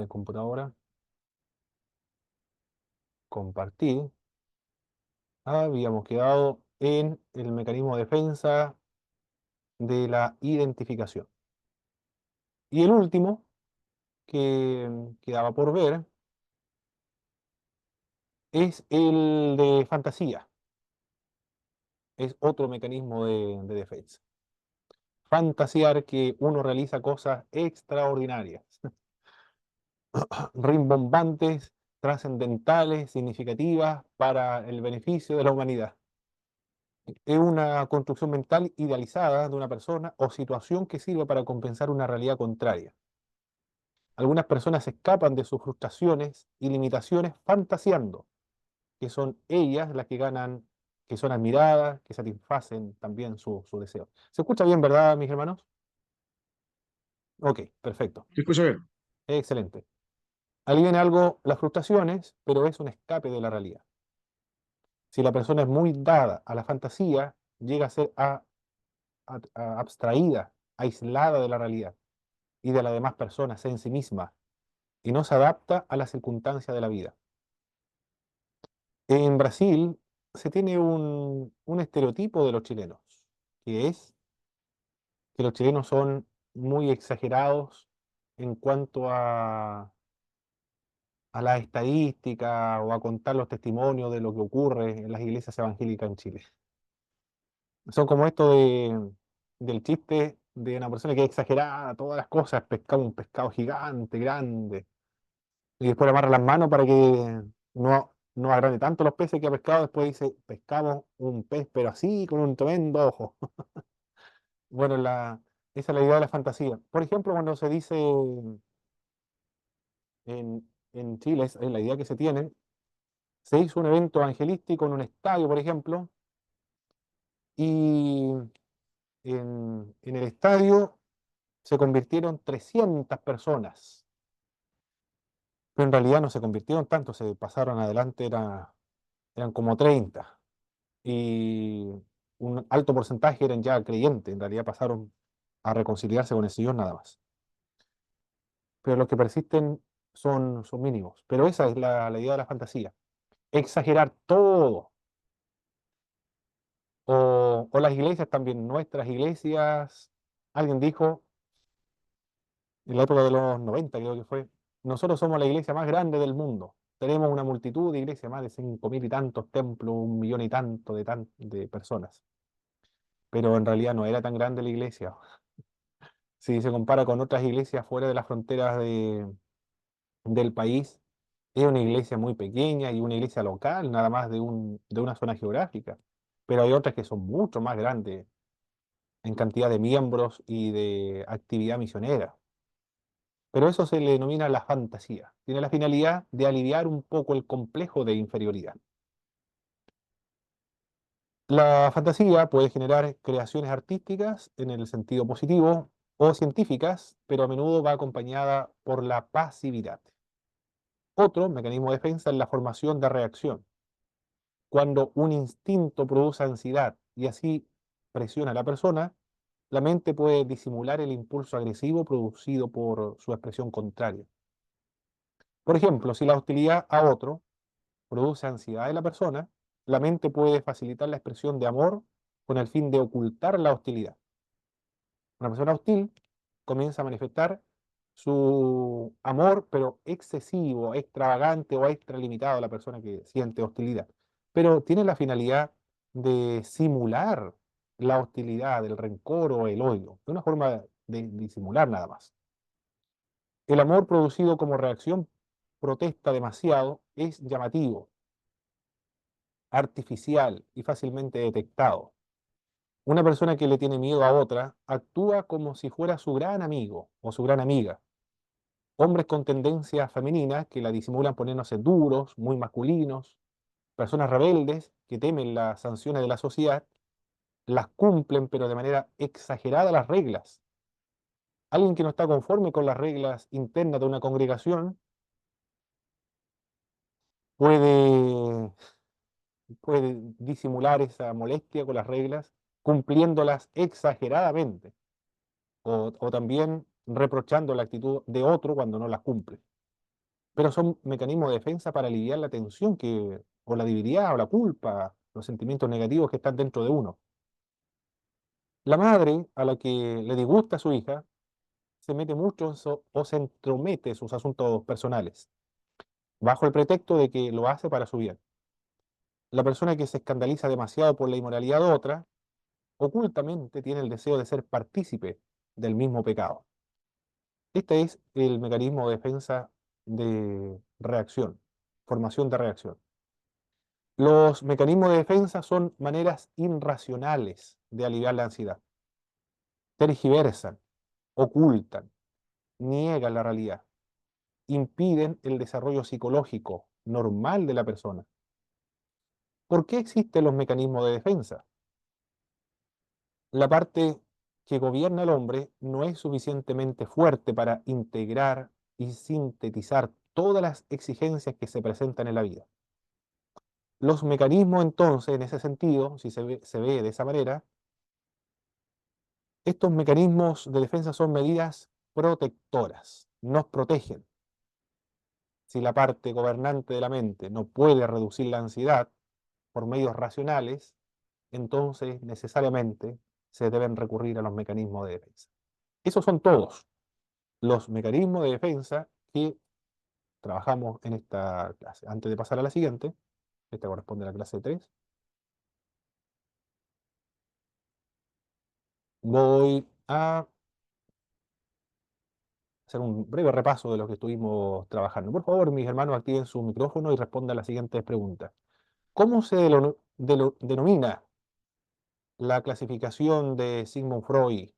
de computadora, compartir. Habíamos quedado en el mecanismo de defensa de la identificación. Y el último que quedaba por ver es el de fantasía. Es otro mecanismo de defensa. Fantasear que uno realiza cosas extraordinarias, rimbombantes, trascendentales, significativas para el beneficio de la humanidad. Es una construcción mental idealizada de una persona o situación que sirve para compensar una realidad contraria. Algunas personas escapan de sus frustraciones y limitaciones fantaseando que son ellas las que ganan, que son admiradas, que satisfacen también su deseo. ¿Se escucha bien, verdad, mis hermanos? Ok, perfecto. ¿Se escucha bien? Excelente. Alivian algo las frustraciones, pero es un escape de la realidad. Si la persona es muy dada a la fantasía, llega a ser abstraída, aislada de la realidad y de las demás personas en sí misma, y no se adapta a las circunstancias de la vida. En Brasil se tiene un estereotipo de los chilenos, que es que los chilenos son muy exagerados en cuanto a la estadística o a contar los testimonios de lo que ocurre en las iglesias evangélicas en Chile. Son como esto del chiste de una persona que es exagerada, todas las cosas, pescaba un pescado gigante, grande, y después le amarra las manos para que no agrande tanto los peces que ha pescado, después dice, pescamos un pez, pero así, con un tremendo ojo. Bueno, esa es la idea de la fantasía. Por ejemplo, cuando se dice en Chile, es la idea que se tiene, se hizo un evento evangelístico en un estadio, por ejemplo, y en el estadio se convirtieron 300 personas, pero en realidad no se convirtieron tanto, se pasaron adelante, eran como 30, y un alto porcentaje eran ya creyentes, en realidad pasaron a reconciliarse con el Señor nada más. Pero los que persisten son mínimos. Pero esa es la idea de la fantasía, exagerar todo. O las iglesias también, nuestras iglesias, alguien dijo, en la época de los 90 creo que fue, nosotros somos la iglesia más grande del mundo. Tenemos una multitud de iglesias, más de 5.000 y tantos templos, 1.000.000 y tanto de personas. Pero en realidad no era tan grande la iglesia. Si se compara con otras iglesias fuera de las fronteras del país, es una iglesia muy pequeña y una iglesia local, nada más de una zona geográfica. Pero hay otras que son mucho más grandes en cantidad de miembros y de actividad misionera. Pero eso se le denomina la fantasía. Tiene la finalidad de aliviar un poco el complejo de inferioridad. La fantasía puede generar creaciones artísticas en el sentido positivo o científicas, pero a menudo va acompañada por la pasividad. Otro mecanismo de defensa es la formación de reacción. Cuando un instinto produce ansiedad y así presiona a la persona, la mente puede disimular el impulso agresivo producido por su expresión contraria. Por ejemplo, si la hostilidad a otro produce ansiedad en la persona, la mente puede facilitar la expresión de amor con el fin de ocultar la hostilidad. Una persona hostil comienza a manifestar su amor, pero excesivo, extravagante o extralimitado a la persona que siente hostilidad. Pero tiene la finalidad de simular la hostilidad, el rencor o el odio, de una forma de disimular nada más. El amor producido como reacción protesta demasiado, es llamativo, artificial y fácilmente detectado. Una persona que le tiene miedo a otra actúa como si fuera su gran amigo o su gran amiga. Hombres con tendencias femeninas que la disimulan poniéndose duros, muy masculinos. Personas rebeldes que temen las sanciones de la sociedad, las cumplen pero de manera exagerada las reglas. Alguien que no está conforme con las reglas internas de una congregación puede puede disimular esa molestia con las reglas, cumpliéndolas exageradamente, o también reprochando la actitud de otro cuando no las cumple. pero son mecanismos de defensa para aliviar la tensión o la debilidad o la culpa, los sentimientos negativos que están dentro de uno. La madre, a la que le disgusta a su hija, se mete mucho o se entromete en sus asuntos personales, bajo el pretexto de que lo hace para su bien. La persona que se escandaliza demasiado por la inmoralidad de otra, ocultamente tiene el deseo de ser partícipe del mismo pecado. Este es el mecanismo de defensa de reacción, formación de reacción. Los mecanismos de defensa son maneras irracionales de aliviar la ansiedad. Tergiversan, ocultan, niegan la realidad, impiden el desarrollo psicológico normal de la persona. ¿Por qué existen los mecanismos de defensa? La parte que gobierna al hombre no es suficientemente fuerte para integrar y sintetizar todas las exigencias que se presentan en la vida. Los mecanismos, entonces, en ese sentido, si se ve de esa manera, estos mecanismos de defensa son medidas protectoras, nos protegen. Si la parte gobernante de la mente no puede reducir la ansiedad por medios racionales, entonces necesariamente se deben recurrir a los mecanismos de defensa. Esos son todos los mecanismos de defensa que trabajamos en esta clase. Antes de pasar a la siguiente, esta corresponde a la clase 3, voy a hacer un breve repaso de lo que estuvimos trabajando. Por favor, mis hermanos, activen su micrófono y respondan las siguientes preguntas. ¿Cómo se denomina la clasificación de Sigmund Freud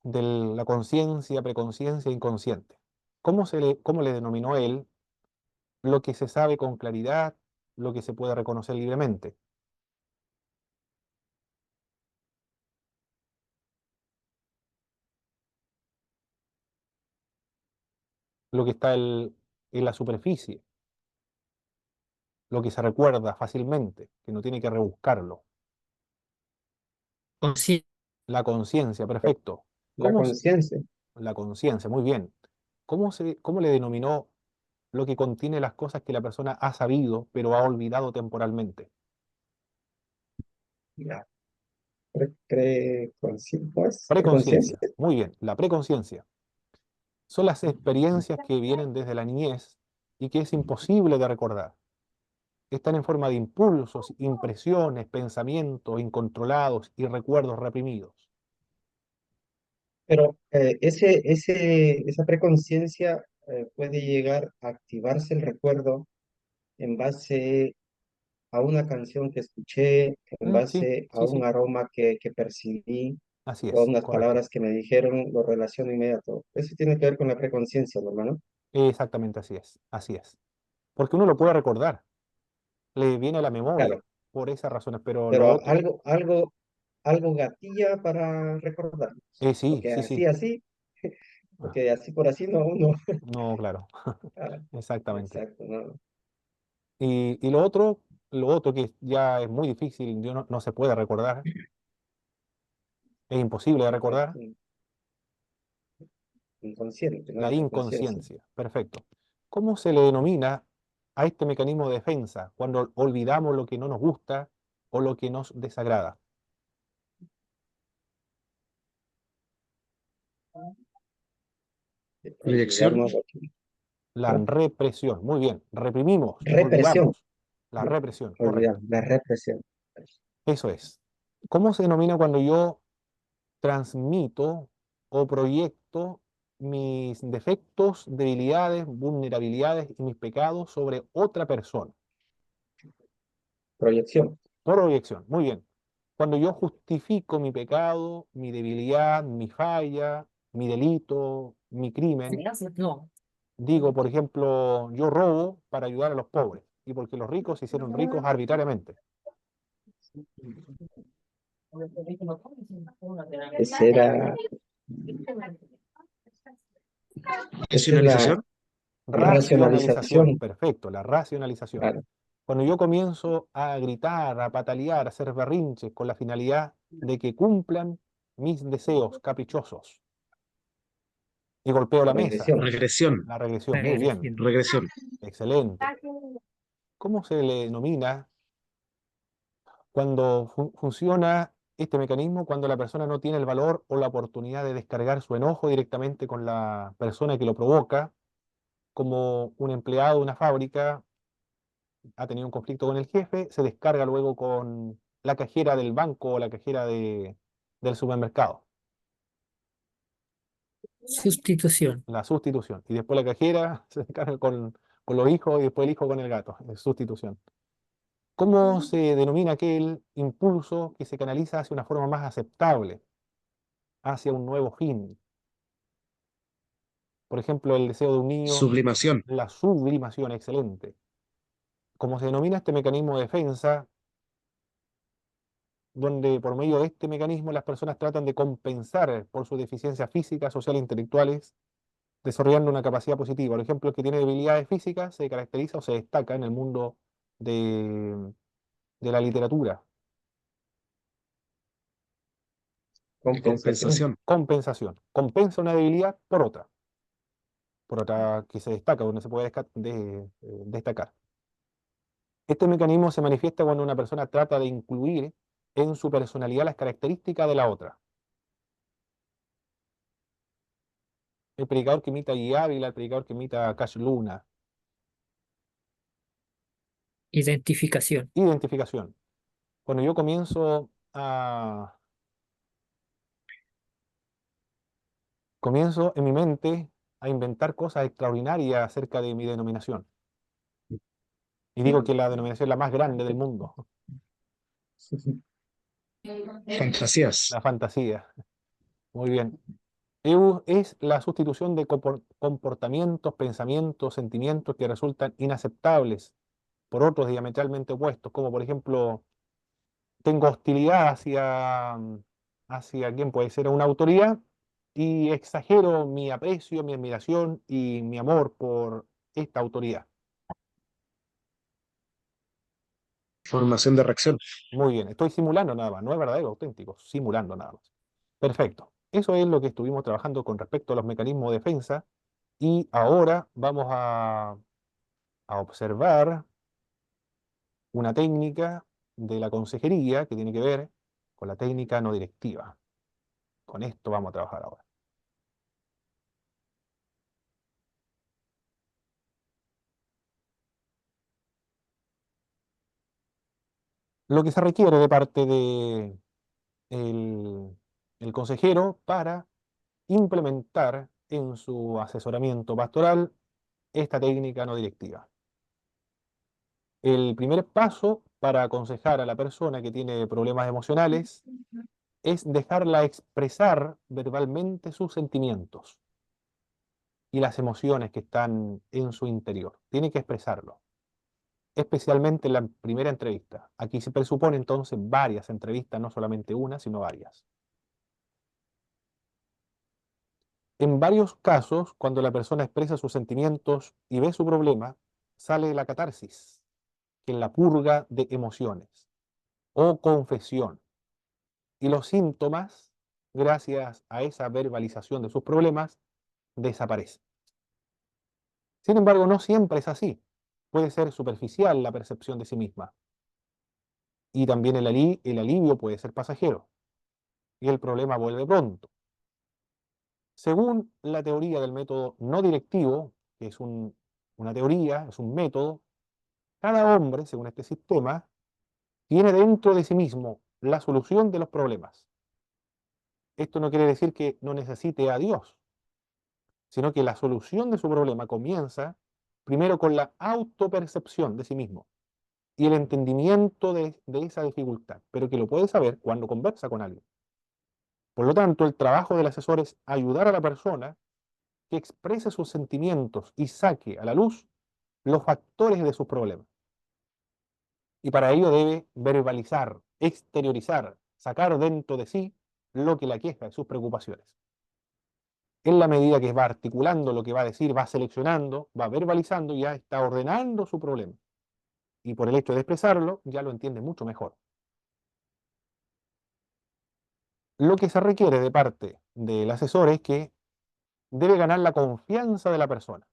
de la conciencia, preconciencia e inconsciente? ¿Cómo le denominó él lo que se sabe con claridad, lo que se puede reconocer libremente? Lo que está en la superficie, lo que se recuerda fácilmente, que no tiene que rebuscarlo. Consciente. La conciencia, perfecto. La ¿Cómo se- conciencia. la conciencia, muy bien. ¿Cómo le denominó lo que contiene las cosas que la persona ha sabido, pero ha olvidado temporalmente? La pues, preconciencia. Preconciencia, muy bien. La preconciencia son las experiencias que vienen desde la niñez y que es imposible de recordar. Están en forma de impulsos, impresiones, pensamientos incontrolados y recuerdos reprimidos. Pero esa preconciencia puede llegar a activarse el recuerdo en base a una canción que escuché, en Sí, base a sí, un sí, aroma que percibí así o a es, unas correcto. palabras que me dijeron, lo relaciono inmediato. Eso tiene que ver con la preconciencia, ¿no, hermano? Exactamente así es, así es. Porque uno lo puede recordar, le viene a la memoria Claro, por esas razones, pero lo pero otro, algo gatilla para recordarlos. sí, sí, sí, ah, Porque así por así no, uno. no, claro, Ah, exactamente. exacto, no. Y lo otro que ya es muy difícil, no se puede recordar, es imposible de recordar, Correcto. Inconsciente, ¿no? la La preconciencia. inconsciencia. Perfecto. ¿Cómo se le denomina a este mecanismo de defensa cuando olvidamos lo que no nos gusta o lo que nos desagrada? Proyección. Olvidarnos lo que, La ¿no? represión. Muy bien. Reprimimos, Represión, olvidamos. La ¿no? represión, Olvidar, correcto. la represión. Eso es. ¿Cómo se denomina cuando yo transmito o proyecto mis defectos, debilidades, vulnerabilidades y mis pecados sobre otra persona? Proyección. Proyección, muy bien. Cuando yo justifico mi pecado, mi debilidad, mi falla, mi delito, mi crimen, No. digo, por ejemplo, yo robo para ayudar a los pobres y porque los ricos se hicieron ricos arbitrariamente. Esa era, esa es la Racionalización. Racionalización, racionalización. perfecto, la racionalización. Claro. Cuando yo comienzo a gritar, a patalear, a hacer berrinches con la finalidad de que cumplan mis deseos caprichosos. y golpeo la mesa. Regresión. Regresión. La regresión, muy bien, Regresión. Regresión. excelente. ¿Cómo se le denomina cuando funciona este mecanismo? Cuando la persona no tiene el valor o la oportunidad de descargar su enojo directamente con la persona que lo provoca, como un empleado de una fábrica ha tenido un conflicto con el jefe, se descarga luego con la cajera del banco o la cajera del supermercado, Sustitución. la sustitución. Y después la cajera se descarga con los hijos y después el hijo con el gato, es sustitución. ¿Cómo se denomina aquel impulso que se canaliza hacia una forma más aceptable, hacia un nuevo fin? Por ejemplo, el deseo de un niño, Sublimación. la sublimación, excelente. Como se denomina este mecanismo de defensa, donde por medio de este mecanismo las personas tratan de compensar por sus deficiencias físicas, sociales e intelectuales, desarrollando una capacidad positiva. Por ejemplo, el que tiene debilidades físicas se caracteriza o se destaca en el mundo de la literatura. Compensación. Compensación. Compensación. Compensa una debilidad por otra que se destaca, donde se puede destacar. Este mecanismo se manifiesta cuando una persona trata de incluir en su personalidad las características de la otra. El predicador que imita a Guy Ávila, el predicador que imita a Cash Luna. Identificación. Identificación. Cuando yo comienzo en mi mente a inventar cosas extraordinarias acerca de mi denominación. Y digo que la denominación es la más grande del mundo, Fantasías. la fantasía. Muy bien. EU es la sustitución de comportamientos, pensamientos, sentimientos que resultan inaceptables por otros diametralmente opuestos, como por ejemplo, tengo hostilidad hacia quién puede ser una autoridad y exagero mi aprecio, mi admiración y mi amor por esta autoridad. Formación de reacción. Muy bien, estoy simulando nada más, no es verdadero, auténtico, simulando nada más. Perfecto. Eso es lo que estuvimos trabajando con respecto a los mecanismos de defensa y ahora vamos a observar una técnica de la consejería que tiene que ver con la técnica no directiva. Con esto vamos a trabajar ahora. Lo que se requiere de parte de el consejero para implementar en su asesoramiento pastoral esta técnica no directiva. El primer paso para aconsejar a la persona que tiene problemas emocionales es dejarla expresar verbalmente sus sentimientos y las emociones que están en su interior. Tiene que expresarlo, especialmente en la primera entrevista. Aquí se presupone entonces varias entrevistas, no solamente una, sino varias. En varios casos, cuando la persona expresa sus sentimientos y ve su problema, sale la catarsis, que es la purga de emociones, o confesión. Y los síntomas, gracias a esa verbalización de sus problemas, desaparecen. Sin embargo, no siempre es así. Puede ser superficial la percepción de sí misma. Y también el alivio puede ser pasajero. Y el problema vuelve pronto. Según la teoría del método no directivo, que es una teoría, es un método, cada hombre, según este sistema, tiene dentro de sí mismo la solución de los problemas. Esto no quiere decir que no necesite a Dios, sino que la solución de su problema comienza primero con la autopercepción de sí mismo y el entendimiento de esa dificultad, pero que lo puede saber cuando conversa con alguien. Por lo tanto, el trabajo del asesor es ayudar a la persona que exprese sus sentimientos y saque a la luz los factores de sus problemas. Y para ello debe verbalizar, exteriorizar, sacar dentro de sí lo que la queja, sus preocupaciones. En la medida que va articulando lo que va a decir, va seleccionando, va verbalizando, ya está ordenando su problema. Y por el hecho de expresarlo, ya lo entiende mucho mejor. Lo que se requiere de parte del asesor es que debe ganar la confianza de la persona.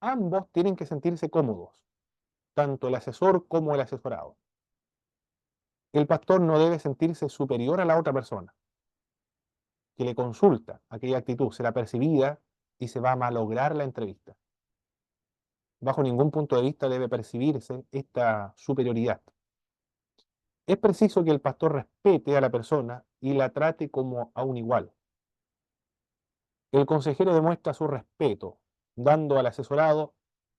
Ambos tienen que sentirse cómodos, tanto el asesor como el asesorado. El pastor no debe sentirse superior a la otra persona que le consulta. Aquella actitud será percibida y se va a malograr la entrevista. Bajo ningún punto de vista debe percibirse esta superioridad. Es preciso que el pastor respete a la persona y la trate como a un igual. El consejero demuestra su respeto, dando al asesorado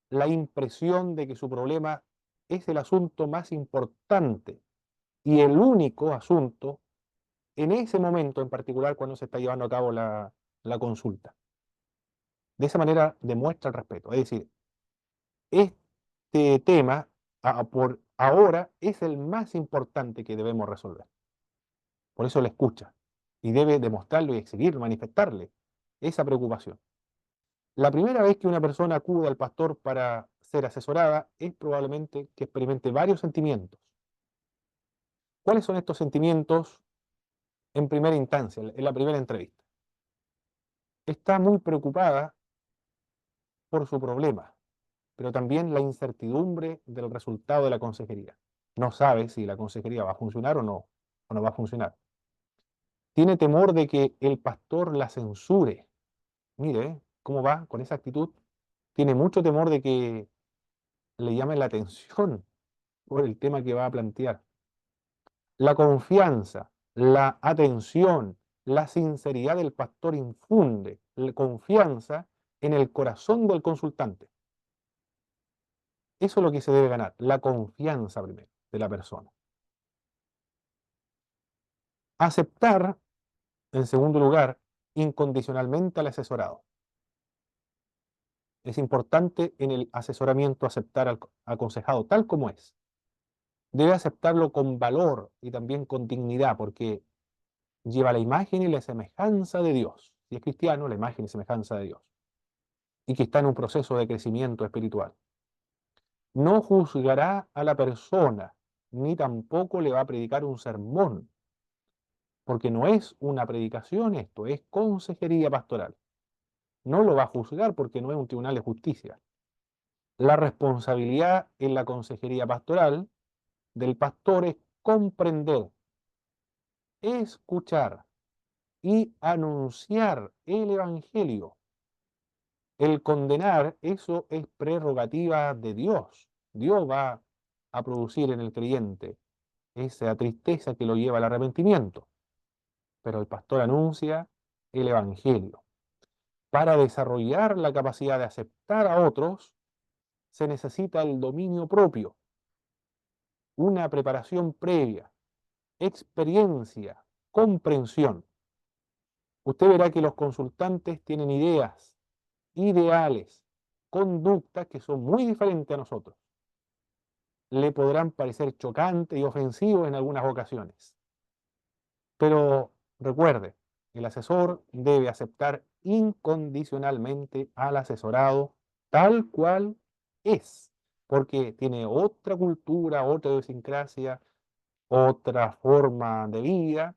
la impresión de que su problema es el asunto más importante y el único asunto en ese momento en particular cuando se está llevando a cabo la consulta. De esa manera demuestra el respeto. Es decir, este tema por ahora es el más importante que debemos resolver. Por eso le escucha y debe demostrarlo y exhibir, manifestarle esa preocupación. La primera vez que una persona acude al pastor para ser asesorada es probablemente que experimente varios sentimientos. ¿Cuáles son estos sentimientos en primera instancia, en la primera entrevista? Está muy preocupada por su problema, pero también la incertidumbre del resultado de la consejería. No sabe si la consejería va a funcionar o no va a funcionar. Tiene temor de que el pastor la censure. Mire, cómo va con esa actitud. Tiene mucho temor de que le llamen la atención por el tema que va a plantear. La confianza, la atención, la sinceridad del pastor infunde la confianza en el corazón del consultante. Eso es lo que se debe ganar, la confianza primero de la persona. Aceptar, en segundo lugar, incondicionalmente al asesorado. Es importante en el asesoramiento aceptar al aconsejado tal como es. Debe aceptarlo con valor y también con dignidad, porque lleva la imagen y la semejanza de Dios. Si es cristiano, la imagen y semejanza de Dios. Y que está en un proceso de crecimiento espiritual. No juzgará a la persona, ni tampoco le va a predicar un sermón, porque no es una predicación esto, es consejería pastoral. No lo va a juzgar porque no es un tribunal de justicia. La responsabilidad en la consejería pastoral del pastor es comprender, escuchar y anunciar el Evangelio. El condenar, eso es prerrogativa de Dios. Dios va a producir en el creyente esa tristeza que lo lleva al arrepentimiento. Pero el pastor anuncia el Evangelio. Para desarrollar la capacidad de aceptar a otros, se necesita el dominio propio, una preparación previa, experiencia, comprensión. Usted verá que los consultantes tienen ideas, ideales, conductas que son muy diferentes a nosotros. Le podrán parecer chocantes y ofensivos en algunas ocasiones. Pero recuerde, el asesor debe aceptar incondicionalmente al asesorado tal cual es, porque tiene otra cultura, otra idiosincrasia, otra forma de vida,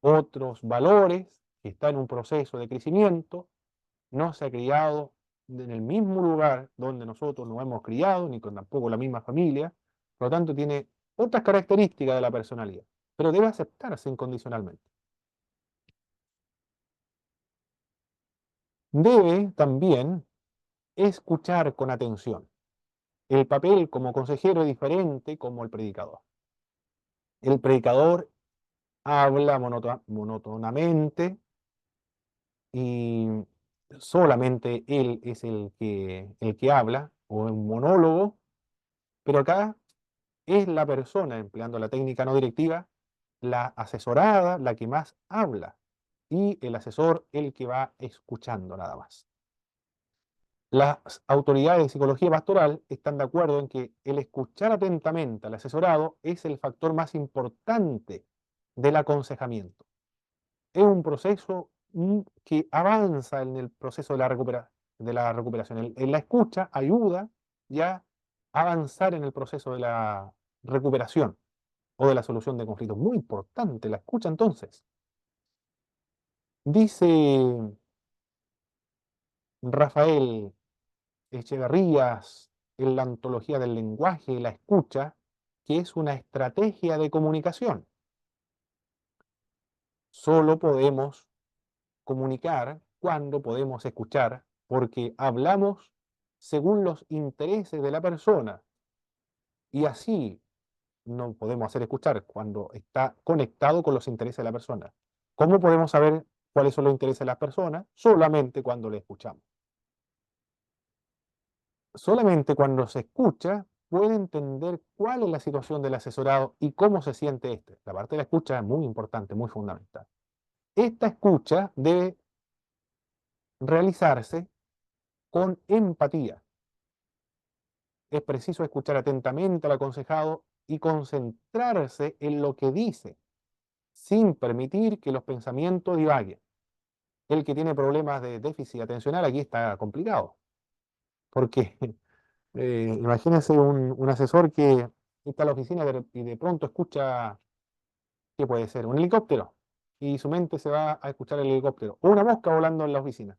otros valores, que está en un proceso de crecimiento, no se ha criado en el mismo lugar donde nosotros nos hemos criado, ni con tampoco la misma familia, por lo tanto tiene otras características de la personalidad, pero debe aceptarse incondicionalmente. Debe también escuchar con atención. El papel como consejero es diferente como el predicador. El predicador habla monótonamente y solamente él es el que habla, o un monólogo, pero acá es la persona, empleando la técnica no directiva, la asesorada, la que más habla, y el asesor el que va escuchando nada más. Las autoridades de psicología pastoral están de acuerdo en que el escuchar atentamente al asesorado es el factor más importante del aconsejamiento. Es un proceso que avanza en el proceso de la recuperación. En la escucha ayuda ya a avanzar en el proceso de la recuperación o de la solución de conflictos. Muy importante la escucha entonces. Dice Rafael Echeverrías en la antología del lenguaje y la escucha, que es una estrategia de comunicación. Solo podemos comunicar cuando podemos escuchar, porque hablamos según los intereses de la persona y así no podemos hacer escuchar cuando está conectado con los intereses de la persona. ¿Cómo podemos saber cuáles son los intereses de las personas? Solamente cuando le escuchamos. Solamente cuando se escucha puede entender cuál es la situación del asesorado y cómo se siente este. La parte de la escucha es muy importante, muy fundamental. Esta escucha debe realizarse con empatía. Es preciso escuchar atentamente al aconsejado y concentrarse en lo que dice, sin permitir que los pensamientos divaguen. El que tiene problemas de déficit atencional aquí está complicado, porque imagínense un asesor que está en la oficina y de pronto escucha, ¿qué puede ser? Un helicóptero, y su mente se va a escuchar el helicóptero, o una mosca volando en la oficina,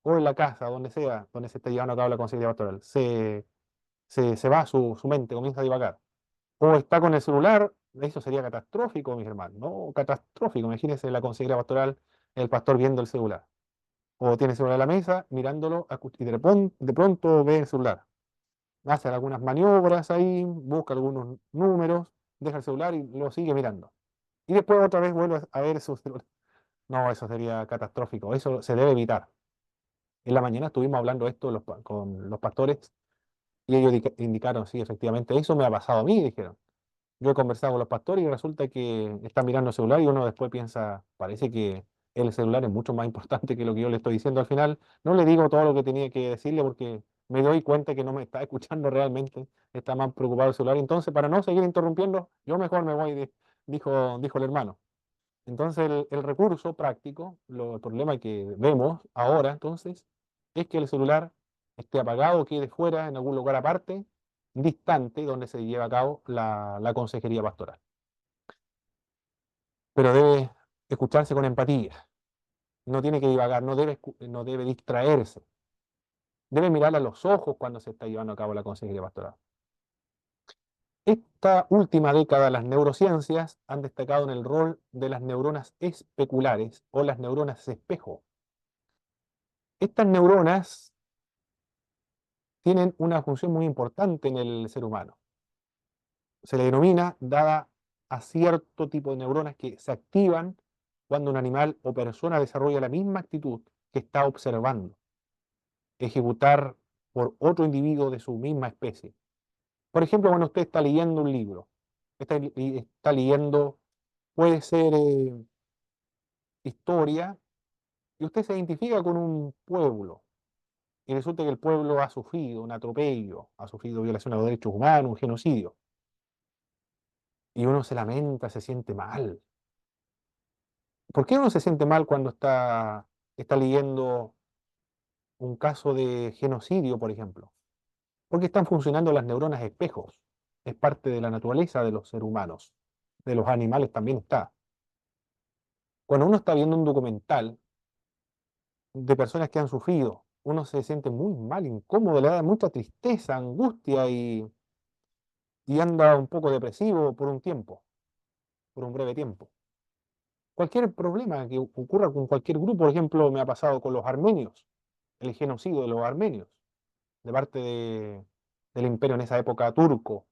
o en la casa, donde sea, donde se esté llevando a cabo la consejería pastoral. Se va su mente, comienza a divagar. O está con el celular, eso sería catastrófico, mis hermanos, ¿no? Catastrófico, imagínense la consejería pastoral, el pastor viendo el celular. O tiene el celular en la mesa, mirándolo, y de pronto ve el celular. Hace algunas maniobras ahí, busca algunos números, deja el celular y lo sigue mirando. Y después otra vez vuelve a ver su celular. No, eso sería catastrófico, eso se debe evitar. En la mañana estuvimos hablando esto con los pastores y ellos indicaron, sí, efectivamente, eso me ha pasado a mí, dijeron. Yo he conversado con los pastores y resulta que están mirando el celular y uno después piensa, parece que el celular es mucho más importante que lo que yo le estoy diciendo al final. No le digo todo lo que tenía que decirle porque me doy cuenta que no me está escuchando realmente, está más preocupado el celular. Entonces, para no seguir interrumpiendo, yo mejor me voy, dijo el hermano. Entonces, el recurso práctico, el problema que vemos ahora, entonces, es que el celular esté apagado, quede fuera en algún lugar aparte, distante, donde se lleva a cabo la consejería pastoral. Pero debe escucharse con empatía, no tiene que divagar, no debe distraerse, debe mirar a los ojos cuando se está llevando a cabo la consejería pastoral. Esta última década las neurociencias han destacado en el rol de las neuronas especulares o las neuronas espejo. Estas neuronas tienen una función muy importante en el ser humano. Se le denomina dada a cierto tipo de neuronas que se activan cuando un animal o persona desarrolla la misma actitud que está observando, ejecutar por otro individuo de su misma especie. Por ejemplo, cuando usted está leyendo un libro, está leyendo, puede ser historia, y usted se identifica con un pueblo, y resulta que el pueblo ha sufrido un atropello, ha sufrido violación a los derechos humanos, un genocidio, y uno se lamenta, se siente mal. ¿Por qué uno se siente mal cuando está leyendo un caso de genocidio, por ejemplo? Porque están funcionando las neuronas espejos. Es parte de la naturaleza de los seres humanos. De los animales también está. Cuando uno está viendo un documental de personas que han sufrido, uno se siente muy mal, incómodo, le da mucha tristeza, angustia y anda un poco depresivo por un tiempo, por un breve tiempo. Cualquier problema que ocurra con cualquier grupo, por ejemplo, me ha pasado con los armenios, el genocidio de los armenios, de parte del imperio en esa época turco,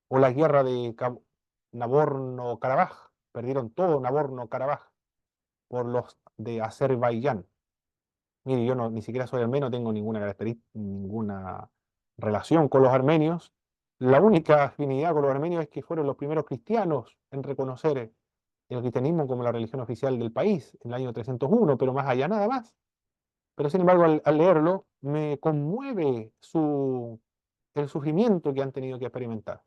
o la guerra de Nagorno-Karabaj, perdieron todo Nagorno-Karabaj por los de Azerbaiyán. Mire, yo ni siquiera soy armenio, no tengo ninguna característica, ninguna relación con los armenios. La única afinidad con los armenios es que fueron los primeros cristianos en reconocer el cristianismo como la religión oficial del país en el año 301, pero más allá nada más. Pero sin embargo, al leerlo, me conmueve el sufrimiento que han tenido que experimentar.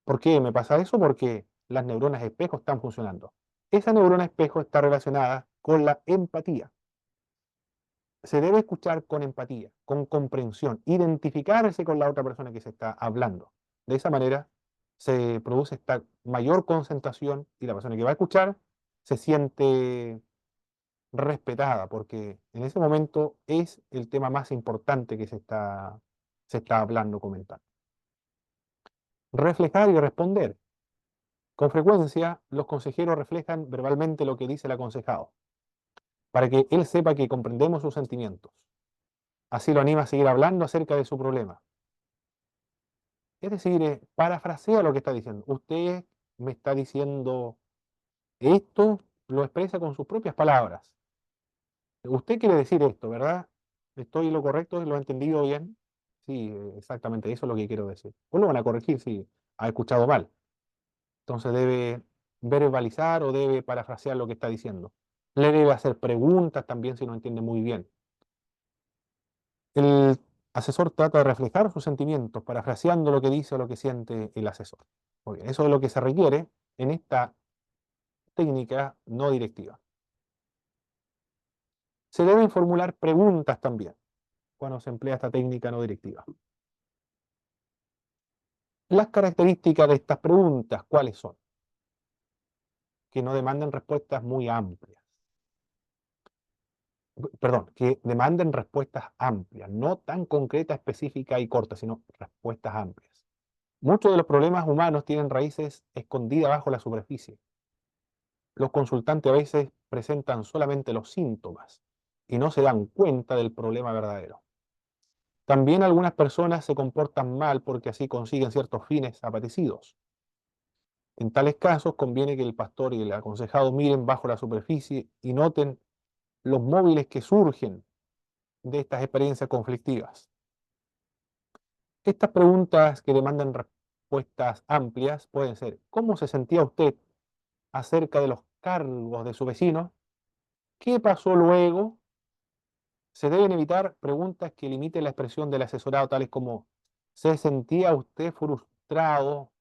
¿Por qué me pasa eso? Porque las neuronas espejo están funcionando. Esa neurona espejo está relacionada con la empatía. Se debe escuchar con empatía, con comprensión, identificarse con la otra persona que se está hablando. De esa manera se produce esta mayor concentración y la persona que va a escuchar se siente respetada, porque en ese momento es el tema más importante que se está hablando, comentando. Reflejar y responder. Con frecuencia, los consejeros reflejan verbalmente lo que dice el aconsejado, para que él sepa que comprendemos sus sentimientos. Así lo anima a seguir hablando acerca de su problema. Es decir, parafrasea lo que está diciendo. Usted me está diciendo esto, lo expresa con sus propias palabras. Usted quiere decir esto, ¿verdad? ¿Estoy lo correcto? ¿Lo he entendido bien? Sí, exactamente, eso es lo que quiero decir. O lo van a corregir si ha escuchado mal. Entonces debe verbalizar o debe parafrasear lo que está diciendo. Le debe hacer preguntas también si no entiende muy bien. El asesor trata de reflejar sus sentimientos, parafraseando lo que dice o lo que siente el asesor. Muy bien, eso es lo que se requiere en esta técnica no directiva. Se deben formular preguntas también cuando se emplea esta técnica no directiva. Las características de estas preguntas, ¿cuáles son? Que no demanden respuestas muy amplias. Perdón, que demanden respuestas amplias, no tan concretas, específicas y cortas, sino respuestas amplias. Muchos de los problemas humanos tienen raíces escondidas bajo la superficie. Los consultantes a veces presentan solamente los síntomas y no se dan cuenta del problema verdadero. También algunas personas se comportan mal porque así consiguen ciertos fines apetecidos. En tales casos conviene que el pastor y el aconsejado miren bajo la superficie y noten los móviles que surgen de estas experiencias conflictivas. Estas preguntas que demandan respuestas amplias pueden ser: ¿cómo se sentía usted acerca de los cargos de su vecino? ¿Qué pasó luego? Se deben evitar preguntas que limiten la expresión del asesorado, tales como: ¿se sentía usted frustrado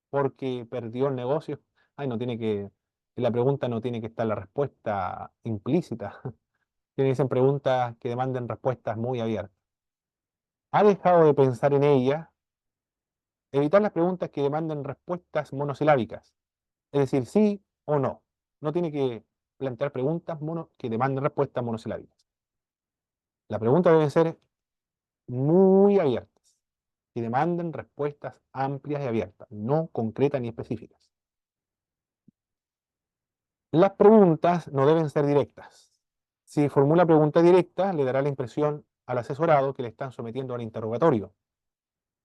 porque perdió el negocio? Ay, no tiene que, en la pregunta no tiene que estar la respuesta implícita. Tienen que ser preguntas que demanden respuestas muy abiertas. ¿Ha dejado de pensar en ella? Evitar las preguntas que demanden respuestas monosilábicas, es decir, sí o no. No tiene que plantear preguntas que demanden respuestas monosilábicas. La pregunta debe ser muy abiertas, que demanden respuestas amplias y abiertas, no concretas ni específicas. Las preguntas no deben ser directas. Si formula preguntas directas, le dará la impresión al asesorado que le están sometiendo al interrogatorio.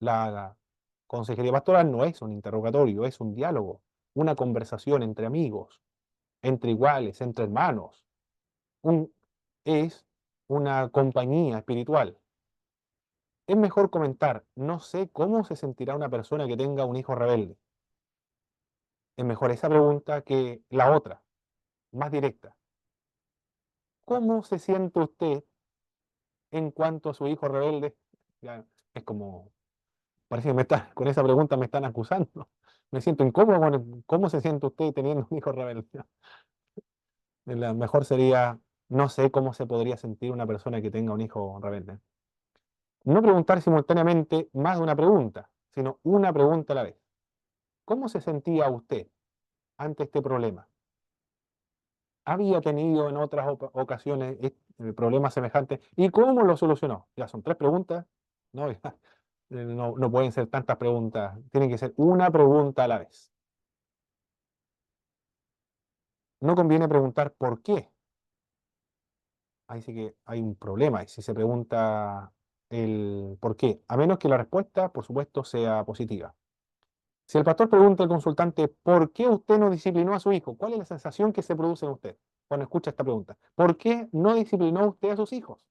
La consejería pastoral no es un interrogatorio, es un diálogo, una conversación entre amigos, entre iguales, entre hermanos. Es una compañía espiritual. Es mejor comentar: no sé cómo se sentirá una persona que tenga un hijo rebelde. Es mejor esa pregunta que la otra, más directa. ¿Cómo se siente usted en cuanto a su hijo rebelde? Ya, es como, parece que con esa pregunta me están acusando. Me siento incómodo cómo se siente usted teniendo un hijo rebelde. La mejor sería: no sé cómo se podría sentir una persona que tenga un hijo rebelde. No preguntar simultáneamente más de una pregunta, sino una pregunta a la vez. ¿Cómo se sentía usted ante este problema? ¿Había tenido en otras ocasiones problemas semejantes? ¿Y cómo lo solucionó? Ya son 3 preguntas. No, ya, no pueden ser tantas preguntas. Tienen que ser una pregunta a la vez. No conviene preguntar por qué. Ahí sí que hay un problema. Y si se pregunta el por qué, a menos que la respuesta, por supuesto, sea positiva. Si el pastor pregunta al consultante: ¿por qué usted no disciplinó a su hijo? ¿Cuál es la sensación que se produce en usted cuando escucha esta pregunta? ¿Por qué no disciplinó usted a sus hijos?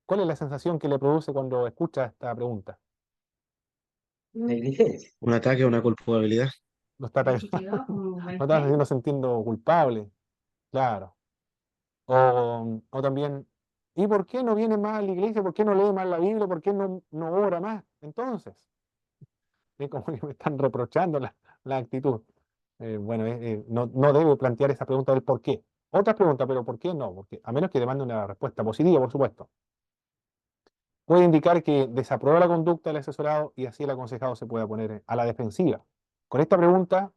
¿Cuál es la sensación que le produce cuando escucha esta pregunta? Negligencia. Un ataque, una culpabilidad. Lo está, lo está haciendo sintiendo culpable, claro. O también: ¿y por qué no viene más a la iglesia? ¿Por qué no lee más la Biblia? ¿Por qué no ora más? Entonces, es como que me están reprochando la actitud. Bueno, no debe plantear esa pregunta del por qué. Otra pregunta: ¿pero por qué no? Porque a menos que demande una respuesta positiva, por supuesto. Puede indicar que desaprueba la conducta del asesorado y así el aconsejado se puede poner a la defensiva. Con esta pregunta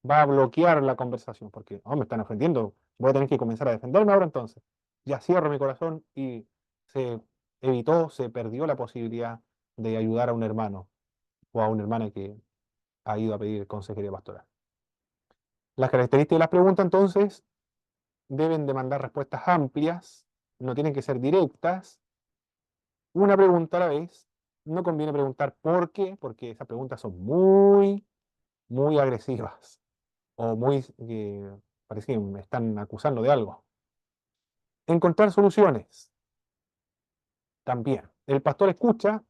va a bloquear la conversación, porque me están ofendiendo, voy a tener que comenzar a defenderme ahora entonces. Ya cierro mi corazón y se se perdió la posibilidad de ayudar a un hermano o a una hermana que ha ido a pedir consejería pastoral. Las características de las preguntas entonces deben demandar respuestas amplias, no tienen que ser directas, una pregunta a la vez. No conviene preguntar por qué, porque esas preguntas son muy agresivas o muy parece que me están acusando de algo. Encontrar soluciones también. El pastor escucha,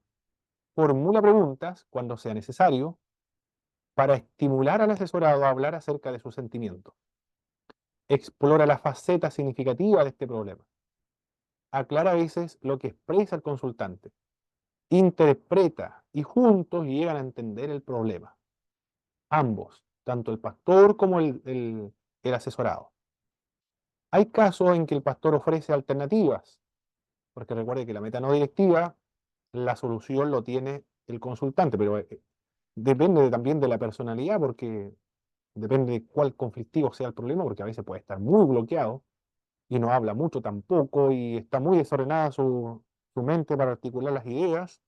formula preguntas cuando sea necesario para estimular al asesorado a hablar acerca de sus sentimientos. Explora la faceta significativa de este problema. Aclara a veces lo que expresa el consultante. Interpreta y juntos llegan a entender el problema. Ambos, tanto el pastor como el asesorado. Hay casos en que el pastor ofrece alternativas, porque recuerde que la meta no directiva, la solución lo tiene el consultante, pero depende también de la personalidad, porque depende de cuál conflictivo sea el problema, porque a veces puede estar muy bloqueado y no habla mucho tampoco y está muy desordenada su mente para articular las ideas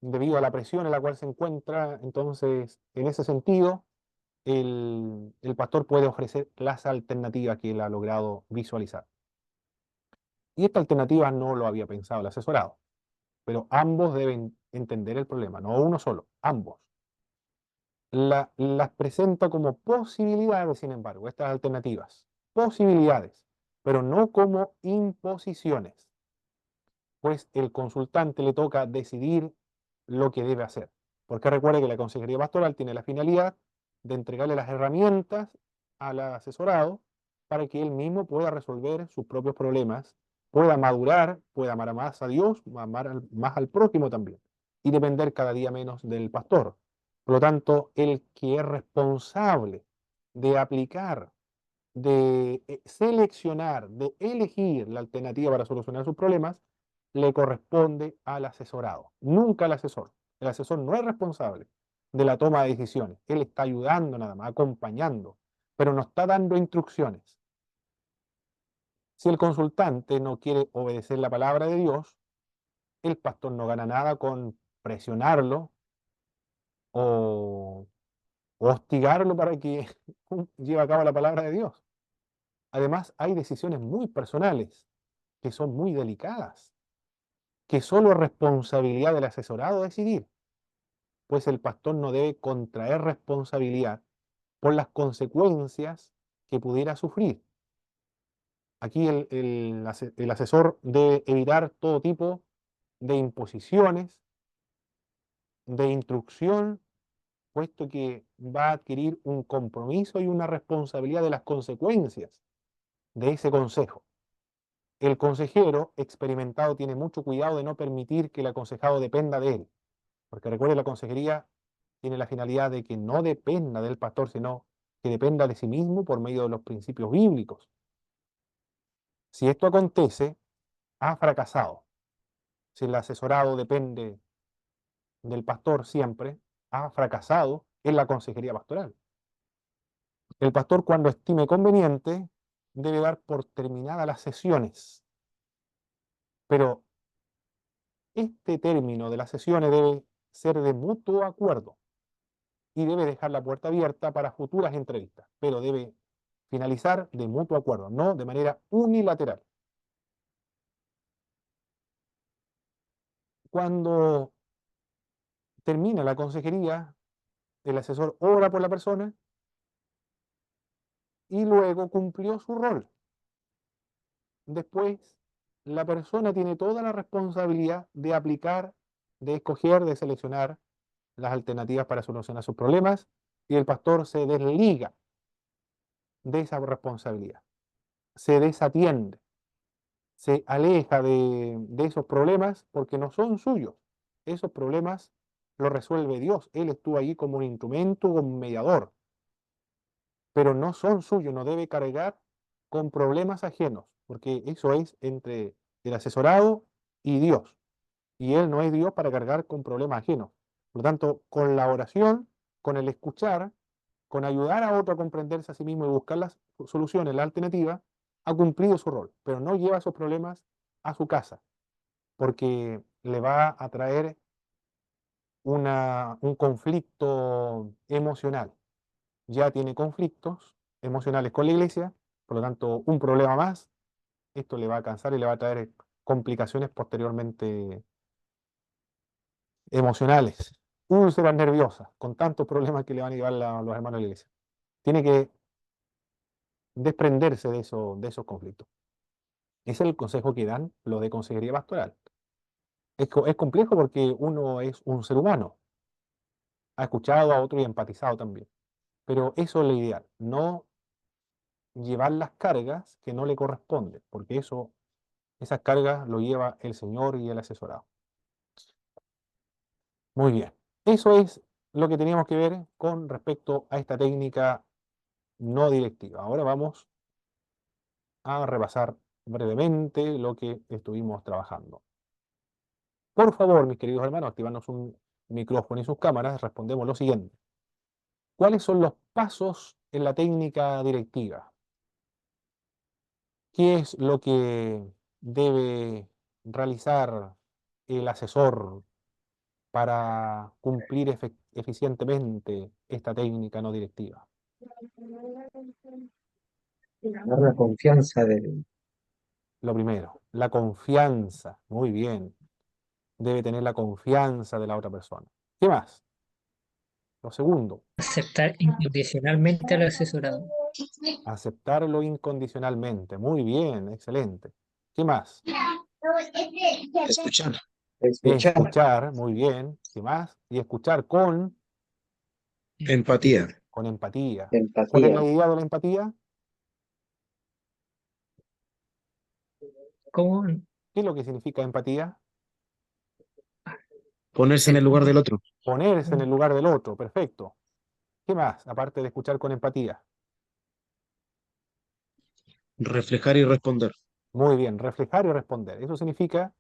debido a la presión en la cual se encuentra. Entonces, en ese sentido, el pastor puede ofrecer las alternativas que él ha logrado visualizar. Y esta alternativa no lo había pensado el asesorado, pero ambos deben entender el problema, no uno solo, ambos. Las presenta como posibilidades, sin embargo, estas alternativas, posibilidades, pero no como imposiciones, pues el consultante le toca decidir lo que debe hacer. Porque recuerde que la consejería pastoral tiene la finalidad de entregarle las herramientas al asesorado para que él mismo pueda resolver sus propios problemas, pueda madurar, pueda amar más a Dios, amar más al prójimo también, y depender cada día menos del pastor. Por lo tanto, el que es responsable de aplicar, de seleccionar, de elegir la alternativa para solucionar sus problemas, le corresponde al asesorado, nunca al asesor. El asesor no es responsable de la toma de decisiones, él está ayudando nada más, acompañando, pero no está dando instrucciones. Si el consultante no quiere obedecer la palabra de Dios, el pastor no gana nada con presionarlo o hostigarlo para que lleve a cabo la palabra de Dios. Además, hay decisiones muy personales que son muy delicadas, que solo es responsabilidad del asesorado decidir, pues el pastor no debe contraer responsabilidad por las consecuencias que pudiera sufrir. Aquí el asesor debe evitar todo tipo de imposiciones, de instrucción, puesto que va a adquirir un compromiso y una responsabilidad de las consecuencias de ese consejo. El consejero experimentado tiene mucho cuidado de no permitir que el aconsejado dependa de él, porque recuerde, la consejería tiene la finalidad de que no dependa del pastor, sino que dependa de sí mismo por medio de los principios bíblicos. Si esto acontece, ha fracasado. Si el asesorado depende del pastor siempre, ha fracasado en la consejería pastoral. El pastor, cuando estime conveniente, debe dar por terminadas las sesiones, pero este término de las sesiones debe ser de mutuo acuerdo y debe dejar la puerta abierta para futuras entrevistas, pero debe finalizar de mutuo acuerdo, no de manera unilateral. Cuando termina la consejería, el asesor ora por la persona y luego cumplió su rol. Después, la persona tiene toda la responsabilidad de aplicar, de escoger, de seleccionar las alternativas para solucionar sus problemas, y el pastor se desliga de esa responsabilidad, se desatiende, se aleja de esos problemas porque no son suyos. Esos problemas los resuelve Dios. Él estuvo allí como un instrumento, como un mediador, pero no son suyos, no debe cargar con problemas ajenos, porque eso es entre el asesorado y Dios, y él no es Dios para cargar con problemas ajenos. Por lo tanto, con la oración, con el escuchar, con ayudar a otro a comprenderse a sí mismo y buscar las soluciones, la alternativa, ha cumplido su rol, pero no lleva esos problemas a su casa, porque le va a traer un conflicto emocional. Ya tiene conflictos emocionales con la iglesia, por lo tanto, un problema más, esto le va a cansar y le va a traer complicaciones posteriormente emocionales, úlceras nerviosas, con tantos problemas que le van a llevar los hermanos de la iglesia. Tiene que desprenderse de esos conflictos. Ese es el consejo que dan los de consejería pastoral. Es complejo porque uno es un ser humano, ha escuchado a otro y empatizado también, pero eso es lo ideal, no llevar las cargas que no le corresponden, porque esas cargas lo lleva el Señor y el asesorado. Muy bien, eso es lo que teníamos que ver con respecto a esta técnica no directiva. Ahora vamos a repasar brevemente lo que estuvimos trabajando. Por favor, mis queridos hermanos, activarnos un micrófono y sus cámaras, respondemos lo siguiente. ¿Cuáles son los pasos en la técnica directiva? ¿Qué es lo que debe realizar el asesor para cumplir eficientemente esta técnica no directiva? Ganar la confianza del, Lo primero, la confianza. Muy bien. Debe tener la confianza de la otra persona. ¿Qué más? Lo segundo, Aceptar incondicionalmente al asesorado. aceptarlo incondicionalmente. Muy bien, excelente. ¿Qué más? Escuchar. escuchar, Escuchar, muy bien. ¿Qué más? Y escuchar Empatía. con empatía. ¿Cuál es empatía, la idea de la empatía? ¿Cómo? ¿Qué es lo que significa empatía? Ponerse en el lugar del otro. Ponerse en el lugar del otro. Perfecto. ¿Qué más? Aparte de escuchar con empatía. Reflejar y responder. Muy bien, reflejar y responder. Eso significa,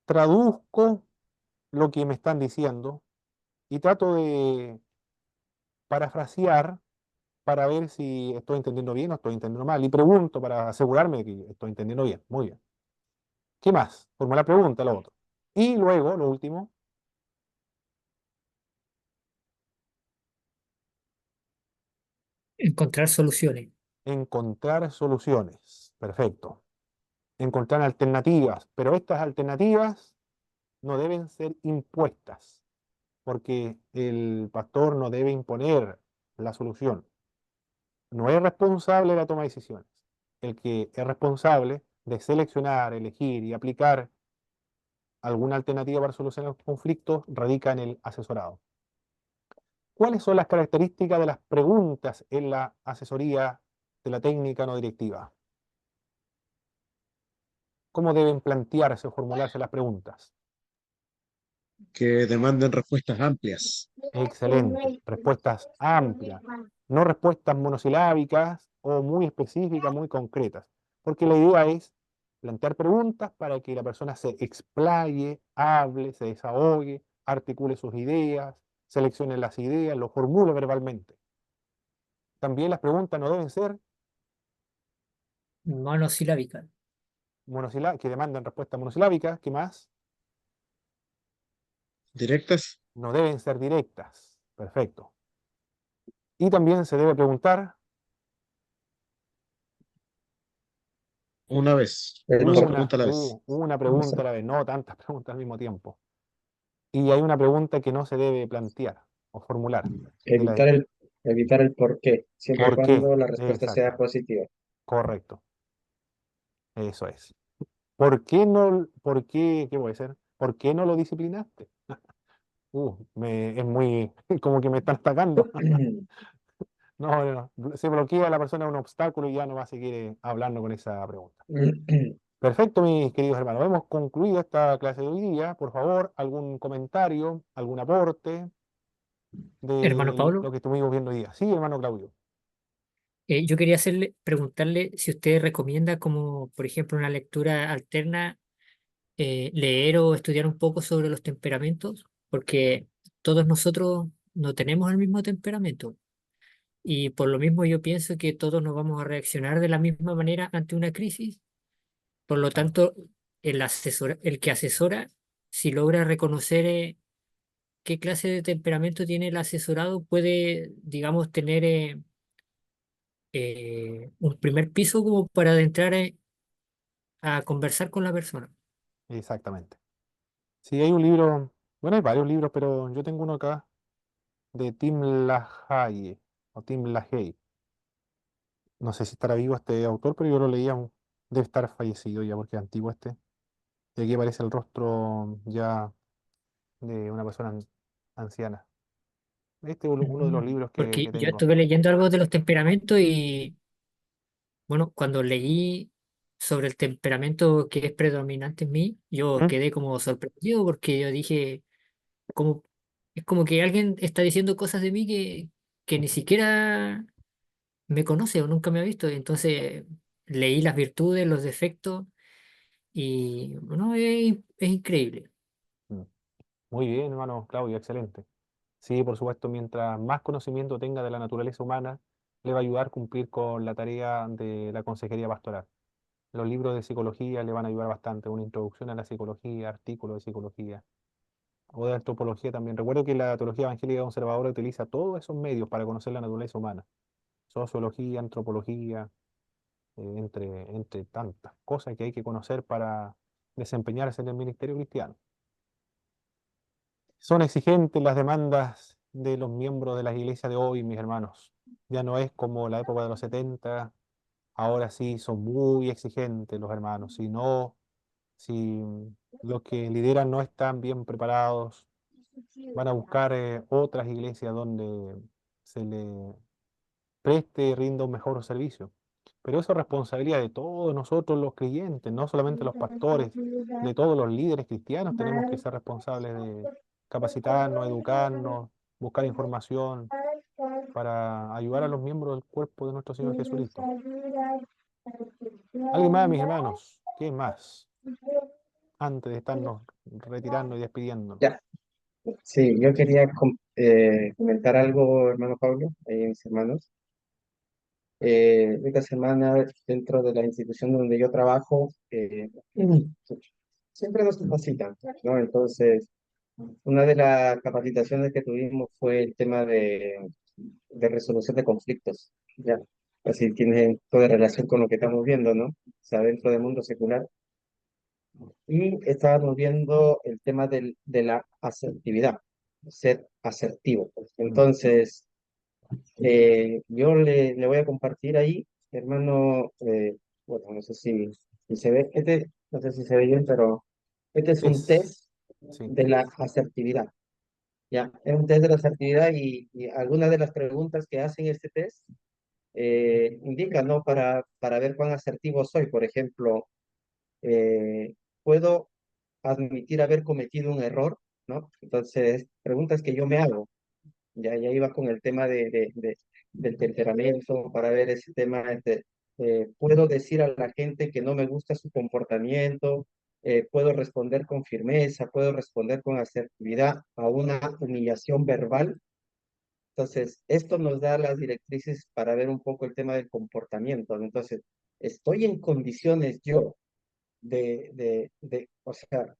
traduzco lo que me están diciendo y trato de parafrasear para ver si estoy entendiendo bien o estoy entendiendo mal. Y pregunto para asegurarme de que estoy entendiendo bien. Muy bien. ¿Qué más? Formular pregunta, lo otro. Y luego, lo último, Encontrar soluciones. encontrar soluciones. Perfecto. Encontrar alternativas. Pero estas alternativas no deben ser impuestas, porque el pastor no debe imponer la solución. No es responsable de la toma de decisiones. El que es responsable de seleccionar, elegir y aplicar alguna alternativa para solucionar los conflictos radica en el asesorado. ¿Cuáles son las características de las preguntas en la asesoría de la técnica no directiva? ¿Cómo deben plantearse o formularse las preguntas? Que demanden respuestas amplias. Excelente. Respuestas amplias, no respuestas monosilábicas o muy específicas, muy concretas. Porque la idea es plantear preguntas para que la persona se explaye, hable, se desahogue, articule sus ideas, seleccione las ideas, lo formule verbalmente. También las preguntas no deben ser Monosilábica. que demandan respuestas monosilábicas. ¿Qué más? Directas. No deben ser directas. Perfecto. Y también se debe preguntar Una vez. Una sola perdón, pregunta a la vez. una pregunta a la vez, no tantas preguntas al mismo tiempo. Y hay una pregunta que no se debe plantear o formular. De la, evitar evitar el por qué, siempre y ¿por qué? cuando la respuesta sea Exacto, positiva. correcto. Eso es. ¿Qué puede ser? ¿Por qué no lo disciplinaste? Es muy, como que me están atacando. No, no, no. Se bloquea la persona un obstáculo y ya no va a seguir hablando con esa pregunta. Perfecto, mis queridos hermanos. Hemos concluido esta clase de hoy día. Por favor, algún comentario, algún aporte Hermano de Pablo, lo que estuvimos viendo hoy día. Sí, hermano Claudio. yo quería preguntarle si usted recomienda como, por ejemplo, una lectura alterna, leer o estudiar un poco sobre los temperamentos, porque todos nosotros no tenemos el mismo temperamento. Y por lo mismo yo pienso que todos nos vamos a reaccionar de la misma manera ante una crisis. Por lo Claro. tanto, el que asesora, si logra reconocer qué clase de temperamento tiene el asesorado, puede, digamos, tener un primer piso como para adentrar a conversar con la persona. Exactamente. Sí, hay un libro, bueno, hay varios libros, pero yo tengo uno acá de Tim LaHaye o Tim LaHaye. No sé si estará vivo este autor, pero yo lo leía, debe estar fallecido ya porque es antiguo este. Y aquí aparece el rostro ya de una persona anciana. Este es uno de los Ujú. libros Porque que yo tengo. estuve leyendo algo de los temperamentos y, bueno, cuando leí sobre el temperamento que es predominante en mí, yo ¿Mm? quedé como sorprendido porque yo dije, como, es como que alguien está diciendo cosas de mí que ni siquiera me conoce o nunca me ha visto. Entonces leí las virtudes, los defectos y, bueno, es increíble. Mm. Muy bien, hermano Claudio, excelente. Sí, por supuesto, mientras más conocimiento tenga de la naturaleza humana, le va a ayudar a cumplir con la tarea de la consejería pastoral. Los libros de psicología le van a ayudar bastante, una introducción a la psicología, artículos de psicología o de antropología también. Recuerdo que la teología evangélica conservadora utiliza todos esos medios para conocer la naturaleza humana, sociología, antropología, entre tantas cosas que hay que conocer para desempeñarse en el ministerio cristiano. Son exigentes las demandas de los miembros de las iglesias de hoy, mis hermanos. Ya no es como la época de los 70. Ahora sí son muy exigentes los hermanos. Si no, si los que lideran no están bien preparados, van a buscar otras iglesias donde se le preste y rinda un mejor servicio. Pero eso es responsabilidad de todos nosotros los creyentes, no solamente los pastores, de todos los líderes cristianos tenemos que ser responsables de capacitarnos, educarnos, buscar información para ayudar a los miembros del cuerpo de nuestro Señor Jesucristo. ¿Alguien más, mis hermanos? ¿Qué más? Antes de estarnos retirando y despidiéndonos. Ya, sí, yo quería comentar algo, hermano Pablo, mis hermanos. Esta semana, dentro de la institución donde yo trabajo, siempre nos capacitan, ¿no? Entonces, una de las capacitaciones que tuvimos fue el tema de resolución de conflictos, ¿ya? Así tiene toda relación con lo que estamos viendo, ¿no? O sea, dentro del mundo secular. Y estábamos viendo el tema de la asertividad, ser asertivo. Mm. Entonces, yo le voy a compartir ahí, hermano, bueno, no sé si se ve, no sé si se ve bien, pero este es un Es, test sí, de la asertividad. Ya, es un test de la asertividad y algunas de las preguntas que hacen este test indican, ¿no? Para ver cuán asertivo soy. Por ejemplo, ¿puedo admitir haber cometido un error? ¿No? Entonces, preguntas que yo me hago. Ya iba con el tema del temperamento, para ver ese tema. ¿Puedo decir a la gente que no me gusta su comportamiento? ¿Puedo responder con firmeza? ¿Puedo responder con asertividad a una humillación verbal? Entonces, esto nos da las directrices para ver un poco el tema del comportamiento, ¿no? Entonces, ¿estoy en condiciones yo o sea,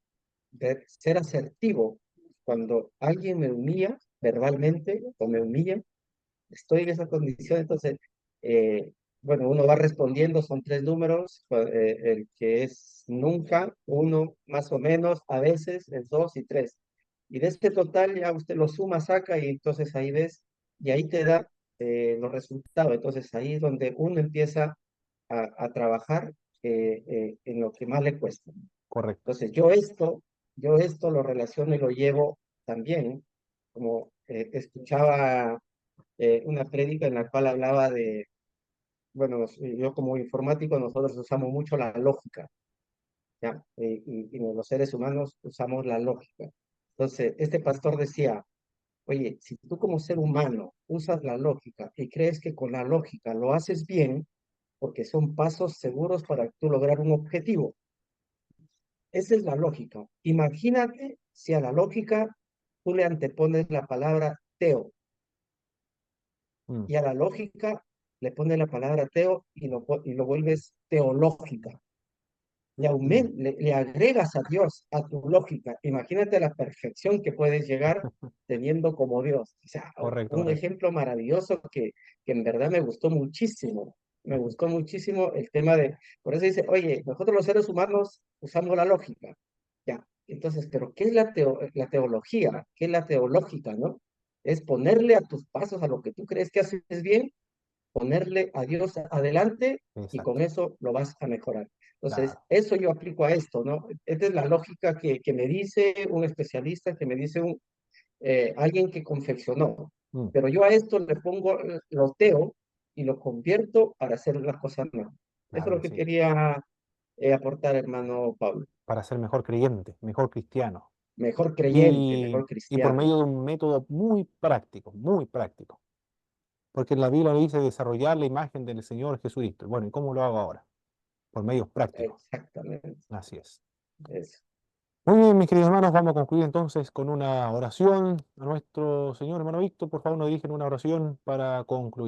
de ser asertivo cuando alguien me humilla verbalmente o me humilla? Estoy en esa condición, entonces, eh, bueno, uno va respondiendo, son tres números, el que es nunca, uno más o menos, a veces es dos y tres. Y de este total ya usted lo suma, saca y entonces ahí ves, y ahí te da los resultados. Entonces ahí es donde uno empieza a trabajar en lo que más le cuesta. correcto. Entonces yo esto lo relaciono y lo llevo también, como escuchaba una prédica en la cual hablaba de, bueno, yo como informático nosotros usamos mucho la lógica, ¿ya? Y los seres humanos usamos la lógica. Entonces, este pastor decía, oye, si tú como ser humano usas la lógica y crees que con la lógica lo haces bien, porque son pasos seguros para tú lograr un objetivo. Esa es la lógica. Imagínate si a la lógica tú le antepones la palabra teo. Mm, Y a la lógica le pones la palabra teo y lo vuelves teológica. mm. Le agregas a Dios a tu lógica. Imagínate la perfección que puedes llegar teniendo como Dios. O sea, Correcto, un correcto. ejemplo maravilloso que en verdad me gustó muchísimo. Me gustó muchísimo el tema de, por eso dice, oye, nosotros los seres humanos usamos la lógica. Ya, entonces, pero ¿qué es la teología? ¿Qué es la teológica, no? Es ponerle a tus pasos, a lo que tú crees que haces bien, ponerle a Dios adelante y con Exacto, eso lo vas a mejorar. Entonces, claro. eso yo aplico a esto, ¿no? Esta es la lógica que me dice un especialista, que me dice alguien que confeccionó. Mm, Pero yo a esto le pongo, lo teo y lo convierto para hacer las cosas mejor. Eso claro es lo que que sí. quería aportar, hermano Pablo. Para ser mejor creyente, mejor cristiano. Mejor creyente, mejor Y por cristiano. medio de un método muy práctico, muy práctico. Porque en la Biblia dice desarrollar la imagen del Señor Jesucristo. Bueno, ¿y cómo lo hago ahora? Por medios prácticos. Exactamente. Así es. Eso. Muy bien, mis queridos hermanos, vamos a concluir entonces con una oración a nuestro Señor. Hermano Víctor, por favor, nos dirigen una oración para concluir.